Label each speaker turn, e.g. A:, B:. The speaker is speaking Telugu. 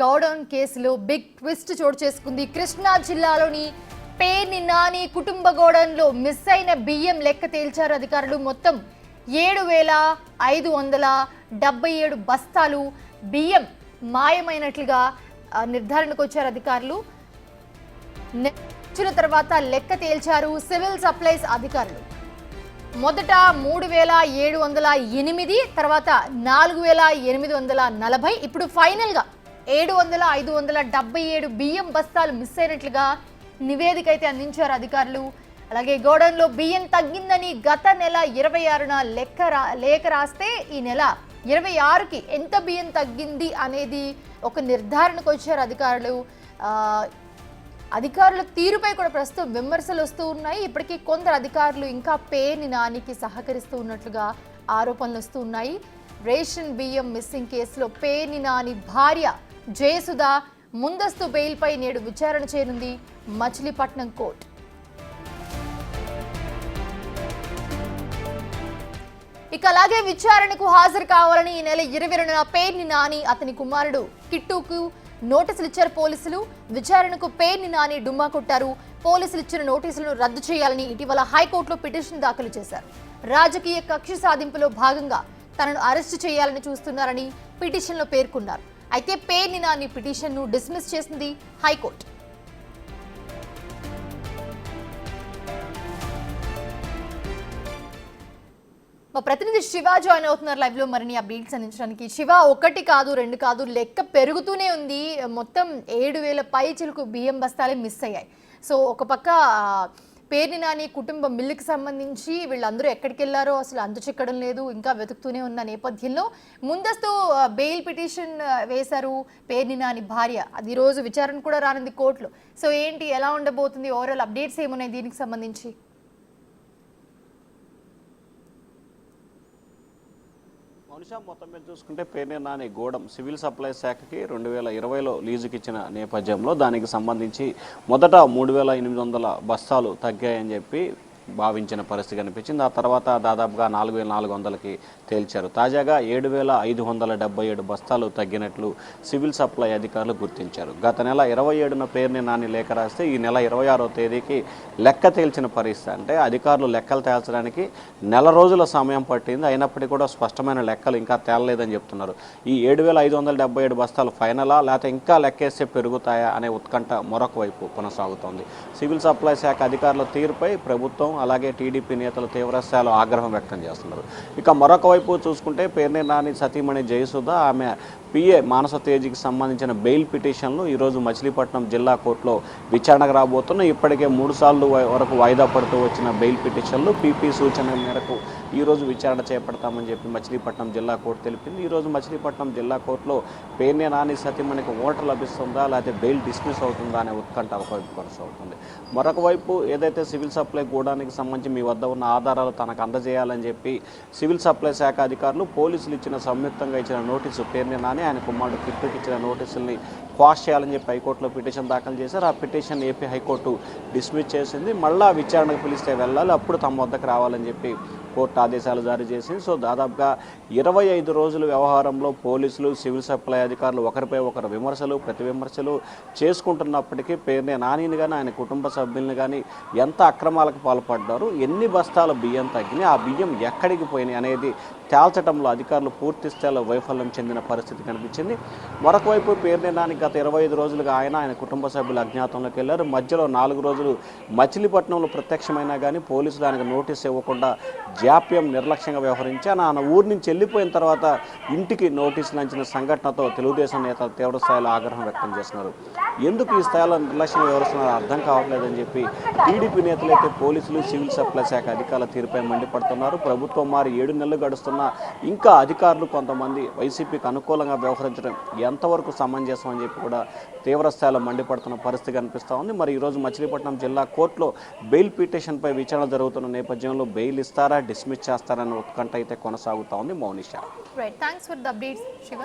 A: గౌడౌన్ కేసులో బిగ్ ట్విస్ట్ చోటు చేసుకుంది. కృష్ణా జిల్లాలోని పేర్ని నాని కుటుంబ గౌడౌన్లో మిస్ అయిన బియ్యం లెక్క తేల్చారు అధికారులు. మొత్తం 7,577 బస్తాలు బియ్యం మాయమైనట్లుగా నిర్ధారణకు వచ్చారు అధికారులు. వచ్చిన తర్వాత లెక్క తేల్చారు సివిల్ సప్లైస్ అధికారులు. మొదట 3,708, తర్వాత 4,840, ఇప్పుడు ఫైనల్గా 7,577 బియ్యం బస్తాలు మిస్ అయినట్లుగా నివేదిక అయితే అందించారు అధికారులు. అలాగే గోడౌన్లో బియ్యం తగ్గిందని గత నెల 26న లేఖ రాస్తే ఈ నెల 26కి ఎంత బియ్యం తగ్గింది అనేది ఒక నిర్ధారణకు వచ్చారు అధికారులు. అధికారుల తీరుపై కూడా ప్రస్తుతం విమర్శలు వస్తూ ఉన్నాయి. ఇప్పటికీ కొందరు అధికారులు ఇంకా పేర్ని నానికి సహకరిస్తూ ఉన్నట్లుగా ఆరోపణలు వస్తూ ఉన్నాయి. రేషన్ బియ్యం మిస్సింగ్ కేసులో పేర్ని నాని భార్య జయసుధ ముందస్తు బెయిల్పై నేడు విచారణ చేయనుంది మచిలీపట్నం కోర్టు. ఇక అలాగే విచారణకు హాజరు కావాలని ఈ నెల 22న పేర్ని నాని అతని కుమారుడు కిట్టుకు నోటీసులు ఇచ్చారు పోలీసులు. విచారణకు పేర్ని నాని డుమ్మా కొట్టారు. పోలీసులు ఇచ్చిన నోటీసులను రద్దు చేయాలని ఇటీవల హైకోర్టులో పిటిషన్ దాఖలు చేశారు. రాజకీయ కక్ష సాధింపులో భాగంగా తనను అరెస్టు చేయాలని చూస్తున్నారని పిటిషన్లో పేర్కొన్నారు. అయితే పేర్ని నాని పిటిషన్ను డిస్మిస్ చేసింది హైకోర్టు. మా ప్రతినిధి శివ జాయిన్ అవుతున్నారు లైవ్ లో మరిన్ని అప్డేట్స్ అందించడానికి. శివ, 1 కాదు 2 కాదు లెక్క పెరుగుతూనే ఉంది. మొత్తం 7,000 పైచిలకు బియ్యం బస్తాలే మిస్ అయ్యాయి. సో ఒక పక్క పేర్ని నాని కుటుంబ మిల్లుకి సంబంధించి వీళ్ళందరూ ఎక్కడికి వెళ్ళారో అసలు అంతు చిక్కడం లేదు, ఇంకా వెతుకుతూనే ఉన్న నేపథ్యంలో ముందస్తు బెయిల్ పిటిషన్ వేశారు పేర్ని నాని భార్య. అది రోజు విచారణ కూడా రానుంది కోర్టులో. సో ఏంటి, ఎలా ఉండబోతుంది, ఓవరాల్ అప్డేట్స్ ఏమున్నాయి దీనికి సంబంధించి?
B: మనిషా మొత్తం మీద చూసుకుంటే పేర్ని నాని గోడం సివిల్ సప్లైస్ శాఖకి 2020లో లీజుకి ఇచ్చిన నేపథ్యంలో దానికి సంబంధించి మొదట 3,800 బస్తాలు తగ్గాయని చెప్పి భావించిన పరిస్థితి కనిపించింది. ఆ తర్వాత దాదాపుగా 4,400కి తేల్చారు. తాజాగా 7,577 బస్తాలు తగ్గినట్లు సివిల్ సప్లై అధికారులు గుర్తించారు. గత నెల 27న పేర్ని నాని లేఖ రాస్తే ఈ నెల 26వ తేదీకి లెక్క తేల్చిన పరిస్థితి. అంటే అధికారులు లెక్కలు తేల్చడానికి నెల రోజుల సమయం పట్టింది. అయినప్పటికీ కూడా స్పష్టమైన లెక్కలు ఇంకా తేలలేదని చెప్తున్నారు. ఈ 7,577 బస్తాలు ఫైనలా, లేకపోతే ఇంకా లెక్కేస్తే పెరుగుతాయా అనే ఉత్కంఠ మరొక వైపు కొనసాగుతోంది. సివిల్ సప్లై శాఖ అధికారుల తీరుపై ప్రభుత్వం అలాగే టీడీపీ నేతలు తీవ్రస్థాయిలో ఆగ్రహం వ్యక్తం చేస్తున్నారు. ఇక మరొక వైపు చూసుకుంటే పేర్ని నాని సతీమణి జయసుధ, ఆమె పిఏ మానస తేజీకి సంబంధించిన బెయిల్ పిటిషన్లు ఈరోజు మచిలీపట్నం జిల్లా కోర్టులో విచారణకు రాబోతున్నాయి. ఇప్పటికే 3 సార్లు వరకు వాయిదా పడుతూ వచ్చిన బెయిల్ పిటిషన్లు పీపీ సూచన మేరకు ఈరోజు విచారణ చేపడతామని చెప్పి మచిలీపట్నం జిల్లా కోర్టు తెలిపింది. ఈరోజు మచిలీపట్నం జిల్లా కోర్టులో పేర్ని నాని సతీమణికి ఓటర్ లభిస్తుందా, లేకపోతే బెయిల్ డిస్మిస్ అవుతుందా అనే ఉత్కంఠ ఒకవైపు కొనసాగుతుంది. మరొక వైపు ఏదైతే సివిల్ సప్లై గూడానికి సంబంధించి మీ వద్ద ఉన్న ఆధారాలు తనకు అందజేయాలని చెప్పి సివిల్ సప్లై శాఖ అధికారులు పోలీసులు ఇచ్చిన సంయుక్తంగా ఇచ్చిన నోటీసు పేర్ని నాని ఆయన కుమారుడు కిట్టుకి ఇచ్చిన నోటీసుల్ని క్వాష్ చేయాలని చెప్పి హైకోర్టులో పిటిషన్ దాఖలు చేశారు. ఆ పిటిషన్ ఏపీ హైకోర్టు డిస్మిస్ చేసింది. మళ్ళా విచారణకు పిలిస్తే వెళ్ళాలి, అప్పుడు తమ వద్దకు రావాలని చెప్పి కోర్టు ఆదేశాలు జారీ చేసింది. సో దాదాపుగా 25 రోజుల వ్యవహారంలో పోలీసులు సివిల్ సప్లై అధికారులు ఒకరిపై ఒకరు విమర్శలు ప్రతి విమర్శలు చేసుకుంటున్నప్పటికీ పేర్ని నానిని కానీ ఆయన కుటుంబ సభ్యుల్ని కానీ ఎంత అక్రమాలకు పాల్పడ్డారు, ఎన్ని బస్తాల బియ్యం తగ్గినాయి, ఆ బియ్యం ఎక్కడికి పోయినాయి అనేది తేల్చడంలో అధికారులు పూర్తి స్థాయిలో వైఫల్యం చెందిన పరిస్థితి కనిపించింది. మరొక వైపు పేర్ని నాని గత 25 రోజులుగా ఆయన కుటుంబ సభ్యులు అజ్ఞాతంలోకి వెళ్ళారు. మధ్యలో 4 రోజులు మచిలీపట్నంలో ప్రత్యక్షమైనా కానీ పోలీసులు ఆయనకు నోటీస్ ఇవ్వకుండా జాప్యం నిర్లక్ష్యంగా వ్యవహరించి ఆయన ఊరి నుంచి వెళ్ళిపోయిన తర్వాత ఇంటికి నోటీసులు అంచిన సంఘటనతో తెలుగుదేశం నేతలు తీవ్ర స్థాయిలో ఆగ్రహం వ్యక్తం చేస్తున్నారు. ఎందుకు ఈ స్థాయిలో నిర్లక్ష్యంగా వ్యవహరిస్తున్నారో అర్థం కావట్లేదని చెప్పి టీడీపీ నేతలైతే పోలీసులు సివిల్ సప్లై శాఖ అధికారుల తీరుపై మండిపడుతున్నారు. ప్రభుత్వం మారి 7 నెలలు గడుస్తున్నా ఇంకా అధికారులు కొంతమంది వైసీపీకి అనుకూలంగా వ్యవహరించడం ఎంతవరకు సమంజసం అని చెప్పి కూడా తీవ్ర స్థాయిలో మండిపడుతున్న పరిస్థితి కనిపిస్తూ ఉంది. మరి ఈరోజు మచిలీపట్నం జిల్లా కోర్టులో బెయిల్ పిటిషన్పై విచారణ జరుగుతున్న నేపథ్యంలో బెయిల్ ఇస్తారా, డిస్మిస్ చేస్తారన్న ఉత్కంఠ అయితే కొనసాగుతూ ఉంది. Mounisha,
A: thanks for the updates Shiva.